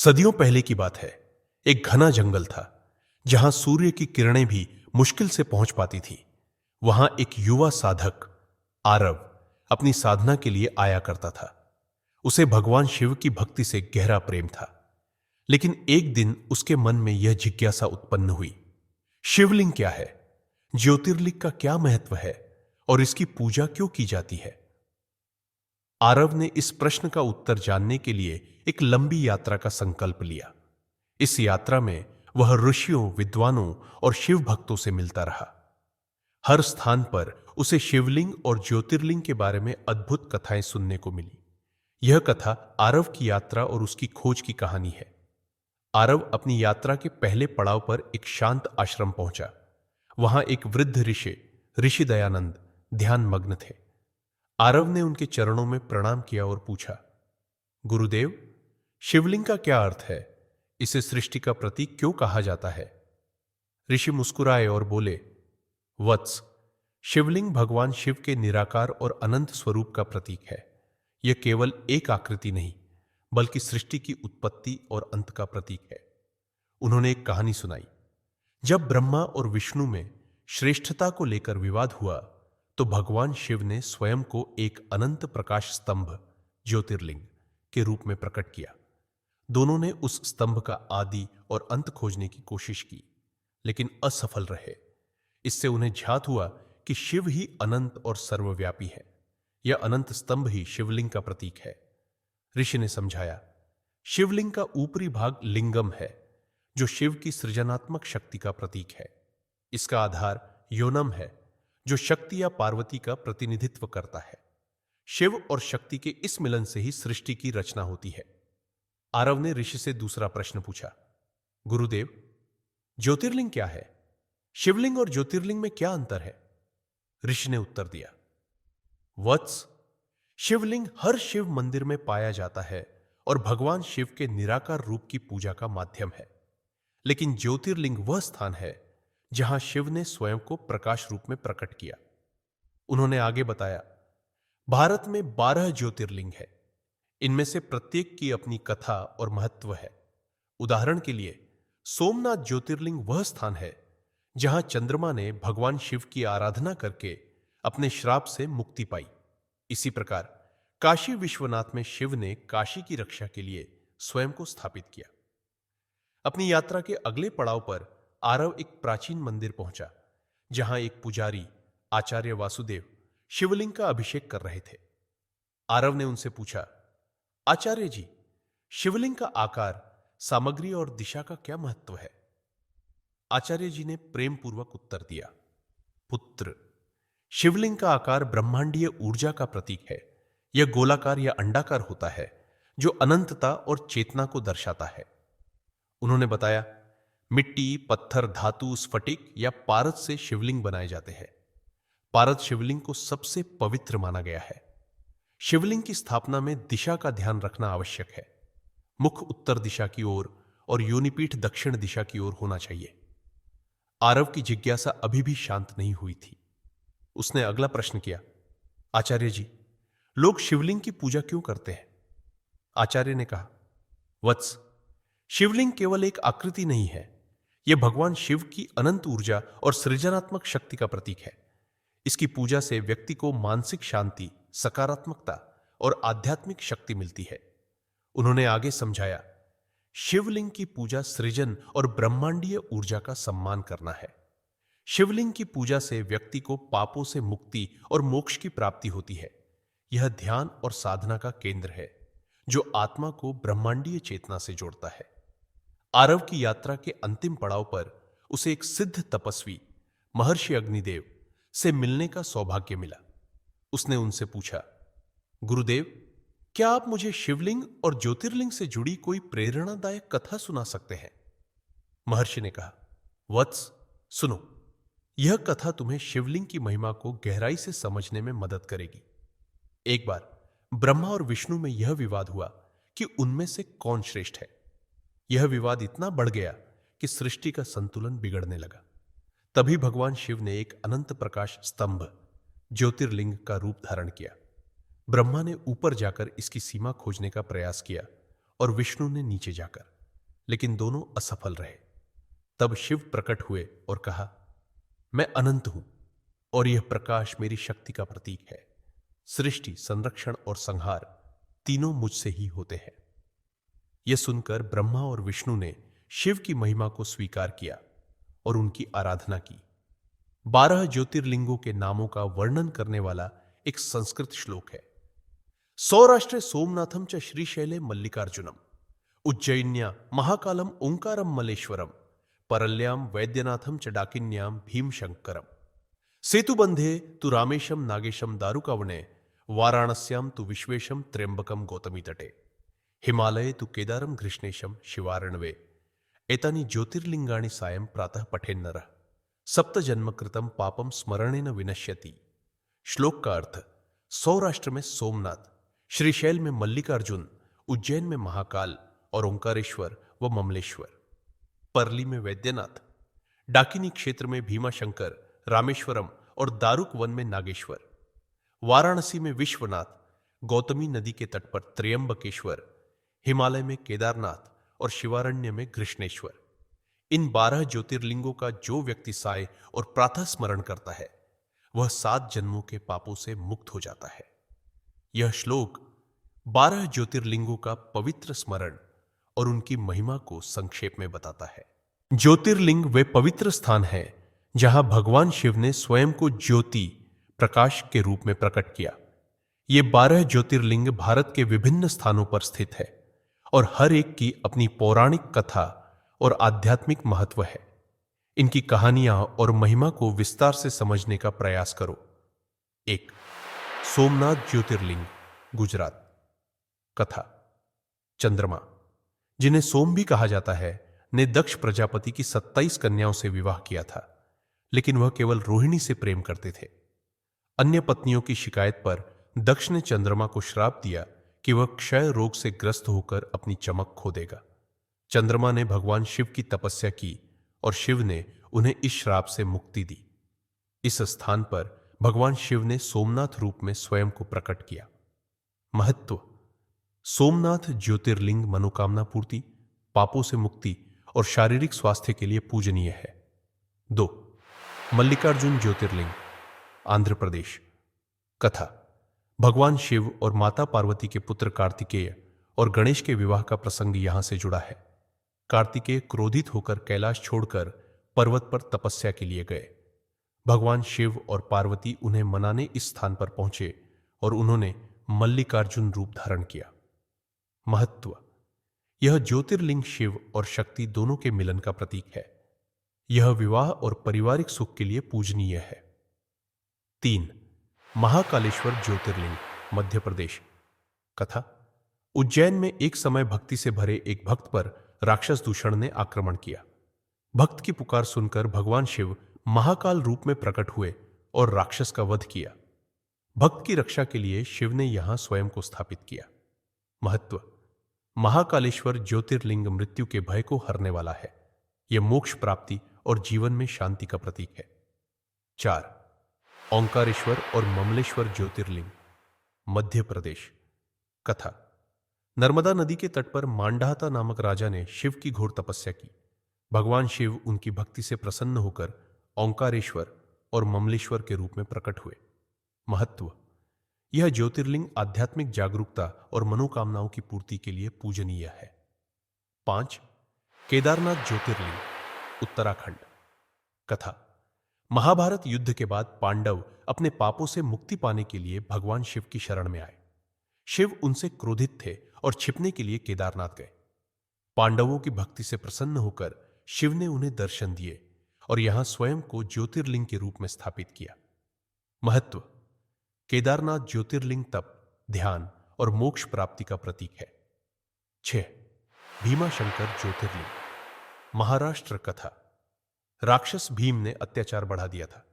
सदियों पहले की बात है। एक घना जंगल था जहां सूर्य की किरणें भी मुश्किल से पहुंच पाती थी। वहां एक युवा साधक आरव अपनी साधना के लिए आया करता था। उसे भगवान शिव की भक्ति से गहरा प्रेम था। लेकिन एक दिन उसके मन में यह जिज्ञासा उत्पन्न हुई, शिवलिंग क्या है, ज्योतिर्लिंग का क्या महत्व है और इसकी पूजा क्यों की जाती है। आरव ने इस प्रश्न का उत्तर जानने के लिए एक लंबी यात्रा का संकल्प लिया। इस यात्रा में वह ऋषियों, विद्वानों और शिव भक्तों से मिलता रहा। हर स्थान पर उसे शिवलिंग और ज्योतिर्लिंग के बारे में अद्भुत कथाएं सुनने को मिली। यह कथा आरव की यात्रा और उसकी खोज की कहानी है। आरव अपनी यात्रा के पहले पड़ाव पर एक शांत आश्रम पहुंचा। वहां एक वृद्ध ऋषि दयानंद ध्यान मग्न थे। आरव ने उनके चरणों में प्रणाम किया और पूछा, गुरुदेव, शिवलिंग का क्या अर्थ है? इसे सृष्टि का प्रतीक क्यों कहा जाता है? ऋषि मुस्कुराए और बोले, वत्स, शिवलिंग भगवान शिव के निराकार और अनंत स्वरूप का प्रतीक है। यह केवल एक आकृति नहीं, बल्कि सृष्टि की उत्पत्ति और अंत का प्रतीक है। उन्होंने एक कहानी सुनाई। जब ब्रह्मा और विष्णु में श्रेष्ठता को लेकर विवाद हुआ, तो भगवान शिव ने स्वयं को एक अनंत प्रकाश स्तंभ ज्योतिर्लिंग के रूप में प्रकट किया। दोनों ने उस स्तंभ का आदि और अंत खोजने की कोशिश की, लेकिन असफल रहे। इससे उन्हें ज्ञात हुआ कि शिव ही अनंत और सर्वव्यापी है। यह अनंत स्तंभ ही शिवलिंग का प्रतीक है। ऋषि ने समझाया, शिवलिंग का ऊपरी भाग लिंगम है, जो शिव की सृजनात्मक शक्ति का प्रतीक है। इसका आधार योनम है, जो शक्ति या पार्वती का प्रतिनिधित्व करता है। शिव और शक्ति के इस मिलन से ही सृष्टि की रचना होती है। आरव ने ऋषि से दूसरा प्रश्न पूछा, गुरुदेव, ज्योतिर्लिंग क्या है? शिवलिंग और ज्योतिर्लिंग में क्या अंतर है? ऋषि ने उत्तर दिया, वत्स, शिवलिंग हर शिव मंदिर में पाया जाता है और भगवान शिव के निराकार रूप की पूजा का माध्यम है। लेकिन ज्योतिर्लिंग वह स्थान है जहां शिव ने स्वयं को प्रकाश रूप में प्रकट किया। उन्होंने आगे बताया, भारत में 12 ज्योतिर्लिंग है। इनमें से प्रत्येक की अपनी कथा और महत्व है। उदाहरण के लिए, सोमनाथ ज्योतिर्लिंग वह स्थान है जहां चंद्रमा ने भगवान शिव की आराधना करके अपने श्राप से मुक्ति पाई। इसी प्रकार काशी विश्वनाथ में शिव ने काशी की रक्षा के लिए स्वयं को स्थापित किया। अपनी यात्रा के अगले पड़ाव पर आरव एक प्राचीन मंदिर पहुंचा, जहां एक पुजारी आचार्य वासुदेव शिवलिंग का अभिषेक कर रहे थे। आरव ने उनसे पूछा, आचार्य जी, शिवलिंग का आकार, सामग्री और दिशा का क्या महत्व है? आचार्य जी ने प्रेम पूर्वक उत्तर दिया, पुत्र, शिवलिंग का आकार ब्रह्मांडीय ऊर्जा का प्रतीक है। यह गोलाकार या अंडाकार होता है, जो अनंतता और चेतना को दर्शाता है। उन्होंने बताया, मिट्टी, पत्थर, धातु, स्फटिक या पारद से शिवलिंग बनाए जाते हैं। पारद शिवलिंग को सबसे पवित्र माना गया है। शिवलिंग की स्थापना में दिशा का ध्यान रखना आवश्यक है। मुख उत्तर दिशा की ओर और योनिपीठ दक्षिण दिशा की ओर होना चाहिए। आरव की जिज्ञासा अभी भी शांत नहीं हुई थी। उसने अगला प्रश्न किया, आचार्य जी, लोग शिवलिंग की पूजा क्यों करते हैं? आचार्य ने कहा, वत्स, शिवलिंग केवल एक आकृति नहीं है। यह भगवान शिव की अनंत ऊर्जा और सृजनात्मक शक्ति का प्रतीक है। इसकी पूजा से व्यक्ति को मानसिक शांति, सकारात्मकता और आध्यात्मिक शक्ति मिलती है। उन्होंने आगे समझाया, शिवलिंग की पूजा सृजन और ब्रह्मांडीय ऊर्जा का सम्मान करना है। शिवलिंग की पूजा से व्यक्ति को पापों से मुक्ति और मोक्ष की प्राप्ति होती है। यह ध्यान और साधना का केंद्र है, जो आत्मा को ब्रह्मांडीय चेतना से जोड़ता है। आरव की यात्रा के अंतिम पड़ाव पर उसे एक सिद्ध तपस्वी महर्षि अग्निदेव से मिलने का सौभाग्य मिला। उसने उनसे पूछा, गुरुदेव, क्या आप मुझे शिवलिंग और ज्योतिर्लिंग से जुड़ी कोई प्रेरणादायक कथा सुना सकते हैं? महर्षि ने कहा, वत्स, सुनो, यह कथा तुम्हें शिवलिंग की महिमा को गहराई से समझने में मदद करेगी। एक बार ब्रह्मा और विष्णु में यह विवाद हुआ कि उनमें से कौन श्रेष्ठ है। यह विवाद इतना बढ़ गया कि सृष्टि का संतुलन बिगड़ने लगा। तभी भगवान शिव ने एक अनंत प्रकाश स्तंभ ज्योतिर्लिंग का रूप धारण किया। ब्रह्मा ने ऊपर जाकर इसकी सीमा खोजने का प्रयास किया और विष्णु ने नीचे जाकर, लेकिन दोनों असफल रहे। तब शिव प्रकट हुए और कहा, मैं अनंत हूं और यह प्रकाश मेरी शक्ति का प्रतीक है। सृष्टि, संरक्षण और संहार तीनों मुझसे ही होते हैं। यह सुनकर ब्रह्मा और विष्णु ने शिव की महिमा को स्वीकार किया और उनकी आराधना की। 12 ज्योतिर्लिंगों के नामों का वर्णन करने वाला एक संस्कृत श्लोक है। सौराष्ट्रे सोमनाथम च श्रीशैले मल्लिकार्जुनम, उज्जैन्या महाकालम ओंकारम मलेश्वरम, परल्याम वैद्यनाथम च डाकिन्याम भीमशंकरम, सेतुबंधे तु रामेशम नागेशम दारुकावणे, वाराणस्याम तु विश्वेशम त्र्यंबकम गौतमी तटे, हिमालये तु केदारम घृष्णेशम शिवारणवे, एतानि ज्योतिर्लिंगाणि सायं प्रातः पठेन्नरः सप्त जन्म कृतम पापम स्मरणेन विनश्यति। श्लोक का अर्थ, सौराष्ट्र में सोमनाथ, श्रीशैल में मल्लिकार्जुन, उज्जैन में महाकाल और ओंकारेश्वर व ममलेश्वर, परली में वैद्यनाथ, डाकिनी क्षेत्र में भीमाशंकर, रामेश्वरम और दारुक वन में नागेश्वर, वाराणसी में विश्वनाथ, गौतमी नदी के तट पर त्र्यंबकेश्वर, हिमालय में केदारनाथ और शिवारण्य में घृष्णेश्वर। इन 12 ज्योतिर्लिंगों का जो व्यक्ति साय और प्रातः स्मरण करता है, वह 7 जन्मों के पापों से मुक्त हो जाता है। यह श्लोक 12 ज्योतिर्लिंगों का पवित्र स्मरण और उनकी महिमा को संक्षेप में बताता है। ज्योतिर्लिंग वे पवित्र स्थान हैं जहां भगवान शिव ने स्वयं को ज्योति, प्रकाश के रूप में प्रकट किया। ये 12 ज्योतिर्लिंग भारत के विभिन्न स्थानों पर स्थित है और हर एक की अपनी पौराणिक कथा और आध्यात्मिक महत्व है। इनकी कहानियां और महिमा को विस्तार से समझने का प्रयास करो। 1. सोमनाथ ज्योतिर्लिंग, गुजरात। कथा। चंद्रमा, जिन्हें सोम भी कहा जाता है, ने दक्ष प्रजापति की 27 कन्याओं से विवाह किया था, लेकिन वह केवल रोहिणी से प्रेम करते थे। अन्य पत्नियों की शिकायत पर दक्ष ने चंद्रमा को श्राप दिया कि वह क्षय रोग से ग्रस्त होकर अपनी चमक खो देगा। चंद्रमा ने भगवान शिव की तपस्या की और शिव ने उन्हें इस श्राप से मुक्ति दी। इस स्थान पर भगवान शिव ने सोमनाथ रूप में स्वयं को प्रकट किया। महत्व: सोमनाथ ज्योतिर्लिंग मनोकामना पूर्ति, पापों से मुक्ति और शारीरिक स्वास्थ्य के लिए पूजनीय है। 2. मल्लिकार्जुन ज्योतिर्लिंग, आंध्र प्रदेश। कथा। भगवान शिव और माता पार्वती के पुत्र कार्तिकेय और गणेश के विवाह का प्रसंग यहां से जुड़ा है। कार्तिकेय क्रोधित होकर कैलाश छोड़कर पर्वत पर तपस्या के लिए गए। भगवान शिव और पार्वती उन्हें मनाने इस स्थान पर पहुंचे और उन्होंने मल्लिकार्जुन रूप धारण किया। महत्व: यह ज्योतिर्लिंग शिव और शक्ति दोनों के मिलन का प्रतीक है। यह विवाह और पारिवारिक सुख के लिए पूजनीय है। 3. महाकालेश्वर ज्योतिर्लिंग, मध्य प्रदेश। कथा। उज्जैन में एक समय भक्ति से भरे एक भक्त पर राक्षस दूषण ने आक्रमण किया। भक्त की पुकार सुनकर भगवान शिव महाकाल रूप में प्रकट हुए और राक्षस का वध किया। भक्त की रक्षा के लिए शिव ने यहां स्वयं को स्थापित किया। महत्व: महाकालेश्वर ज्योतिर्लिंग मृत्यु के भय को हरने वाला है। यह मोक्ष प्राप्ति और जीवन में शांति का प्रतीक है। 4. ओंकारेश्वर और ममलेश्वर ज्योतिर्लिंग, मध्य प्रदेश। कथा। नर्मदा नदी के तट पर मांधाता नामक राजा ने शिव की घोर तपस्या की। भगवान शिव उनकी भक्ति से प्रसन्न होकर ओंकारेश्वर और ममलेश्वर के रूप में प्रकट हुए। महत्व: यह ज्योतिर्लिंग आध्यात्मिक जागरूकता और मनोकामनाओं की पूर्ति के लिए पूजनीय है। 5. केदारनाथ ज्योतिर्लिंग, उत्तराखंड। कथा। महाभारत युद्ध के बाद पांडव अपने पापों से मुक्ति पाने के लिए भगवान शिव की शरण में आए। शिव उनसे क्रोधित थे और छिपने के लिए केदारनाथ गए। पांडवों की भक्ति से प्रसन्न होकर शिव ने उन्हें दर्शन दिए और यहां स्वयं को ज्योतिर्लिंग के रूप में स्थापित किया। महत्व: केदारनाथ ज्योतिर्लिंग तप, ध्यान और मोक्ष प्राप्ति का प्रतीक है। 6. भीमाशंकर ज्योतिर्लिंग, महाराष्ट्र। कथा। राक्षस भीम ने अत्याचार बढ़ा दिया था।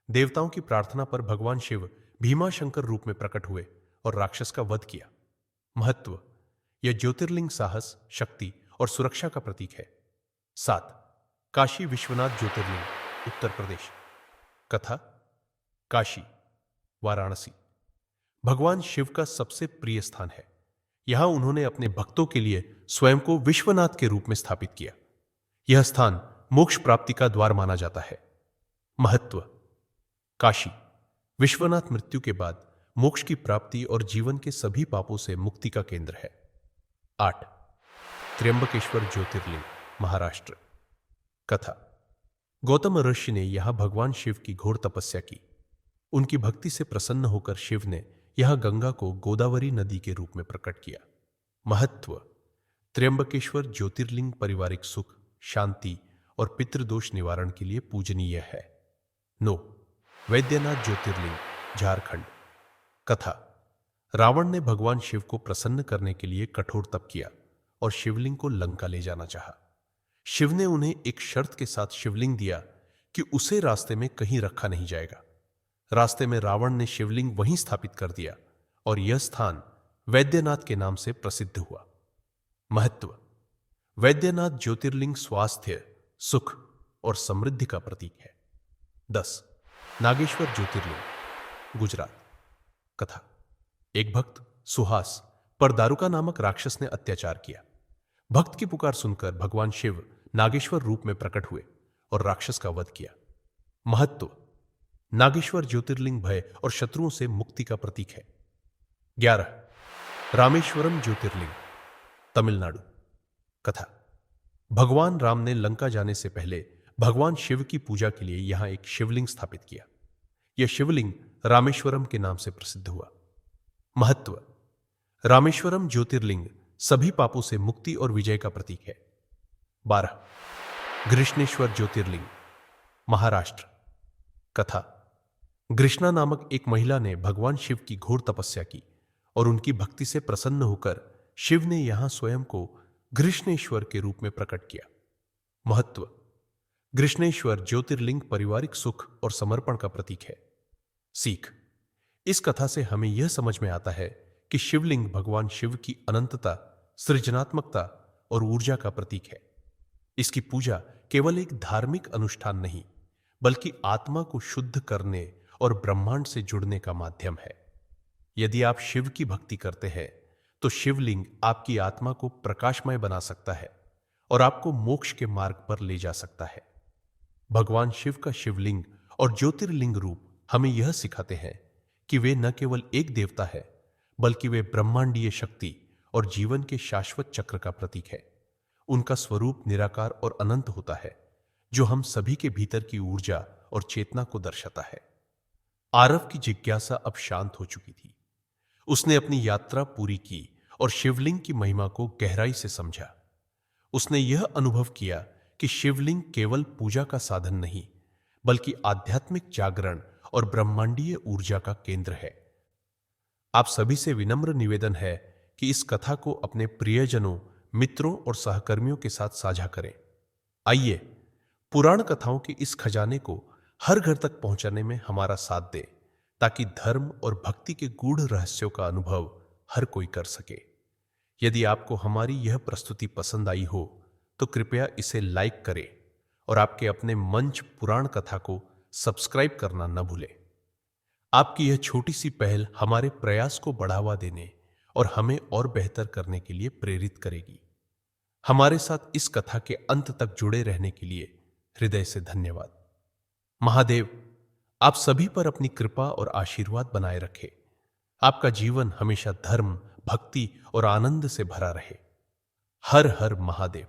देवताओं की प्रार्थना पर भगवान शिव भीमाशंकर रूप में प्रकट हुए और राक्षस का वध किया। महत्व: यह ज्योतिर्लिंग साहस, शक्ति और सुरक्षा का प्रतीक है। 7. काशी विश्वनाथ ज्योतिर्लिंग, उत्तर प्रदेश। कथा। काशी, वाराणसी भगवान शिव का सबसे प्रिय स्थान है। यहां उन्होंने अपने भक्तों के लिए स्वयं को विश्वनाथ के रूप में स्थापित किया। यह स्थान मोक्ष प्राप्ति का द्वार माना जाता है। महत्व: काशी विश्वनाथ मृत्यु के बाद मोक्ष की प्राप्ति और जीवन के सभी पापों से मुक्ति का केंद्र है। 8. त्र्यंबकेश्वर ज्योतिर्लिंग, महाराष्ट्र। कथा: गौतम ऋषि ने यहां भगवान शिव की घोर तपस्या की। उनकी भक्ति से प्रसन्न होकर शिव ने यहां गंगा को गोदावरी नदी के रूप में प्रकट किया। महत्व: त्र्यंबकेश्वर ज्योतिर्लिंग पारिवारिक सुख, शांति और पितृदोष निवारण के लिए पूजनीय है। 9. वैद्यनाथ ज्योतिर्लिंग, झारखंड। कथा: रावण ने भगवान शिव को प्रसन्न करने के लिए कठोर तप किया और शिवलिंग को लंका ले जाना चाहा। शिव ने उन्हें एक शर्त के साथ शिवलिंग दिया कि उसे रास्ते में कहीं रखा नहीं जाएगा। रास्ते में रावण ने शिवलिंग वहीं स्थापित कर दिया और यह स्थान वैद्यनाथ के नाम से प्रसिद्ध हुआ। महत्व: वैद्यनाथ ज्योतिर्लिंग स्वास्थ्य, सुख और समृद्धि का प्रतीक है। 10. नागेश्वर ज्योतिर्लिंग, गुजरात। कथा: एक भक्त सुहास पर दारुका नामक राक्षस ने अत्याचार किया। भक्त की पुकार सुनकर भगवान शिव नागेश्वर रूप में प्रकट हुए और राक्षस का वध किया। महत्व: नागेश्वर ज्योतिर्लिंग भय और शत्रुओं से मुक्ति का प्रतीक है। 11. रामेश्वरम ज्योतिर्लिंग, तमिलनाडु। कथा: भगवान राम ने लंका जाने से पहले भगवान शिव की पूजा के लिए यहां एक शिवलिंग स्थापित किया। यह शिवलिंग रामेश्वरम के नाम से प्रसिद्ध हुआ। महत्व: रामेश्वरम ज्योतिर्लिंग सभी पापों से मुक्ति और विजय का प्रतीक है। 12. घृष्णेश्वर ज्योतिर्लिंग, महाराष्ट्र। कथा: घृष्णा नामक एक महिला ने भगवान शिव की घोर तपस्या की और उनकी भक्ति से प्रसन्न होकर शिव ने यहां स्वयं को घृष्णेश्वर के रूप में प्रकट किया। महत्व: घृष्णेश्वर ज्योतिर्लिंग पारिवारिक सुख और समर्पण का प्रतीक है। सीख: इस कथा से हमें यह समझ में आता है कि शिवलिंग भगवान शिव की अनंतता, सृजनात्मकता और ऊर्जा का प्रतीक है। इसकी पूजा केवल एक धार्मिक अनुष्ठान नहीं, बल्कि आत्मा को शुद्ध करने और ब्रह्मांड से जुड़ने का माध्यम है। यदि आप शिव की भक्ति करते हैं तो शिवलिंग आपकी आत्मा को प्रकाशमय बना सकता है और आपको मोक्ष के मार्ग पर ले जा सकता है। भगवान शिव का शिवलिंग और ज्योतिर्लिंग रूप हमें यह सिखाते हैं कि वे न केवल एक देवता है, बल्कि वे ब्रह्मांडीय शक्ति और जीवन के शाश्वत चक्र का प्रतीक है। उनका स्वरूप निराकार और अनंत होता है, जो हम सभी के भीतर की ऊर्जा और चेतना को दर्शाता है। आरव की जिज्ञासा अब शांत हो चुकी थी। उसने अपनी यात्रा पूरी की और शिवलिंग की महिमा को गहराई से समझा। उसने यह अनुभव किया कि शिवलिंग केवल पूजा का साधन नहीं, बल्कि आध्यात्मिक जागरण और ब्रह्मांडीय ऊर्जा का केंद्र है। आप सभी से विनम्र निवेदन है कि इस कथा को अपने प्रियजनों, मित्रों और सहकर्मियों के साथ साझा करें। आइए पुराण कथाओं के इस खजाने को हर घर तक पहुंचाने में हमारा साथ दें, ताकि धर्म और भक्ति के गूढ़ रहस्यों का अनुभव हर कोई कर सके। यदि आपको हमारी यह प्रस्तुति पसंद आई हो तो कृपया इसे लाइक करें और आपके अपने मंच पुराण कथा को सब्सक्राइब करना न भूलें। आपकी यह छोटी सी पहल हमारे प्रयास को बढ़ावा देने और हमें और बेहतर करने के लिए प्रेरित करेगी। हमारे साथ इस कथा के अंत तक जुड़े रहने के लिए हृदय से धन्यवाद। महादेव आप सभी पर अपनी कृपा और आशीर्वाद बनाए रखे। आपका जीवन हमेशा धर्म, भक्ति और आनंद से भरा रहे। हर हर महादेव।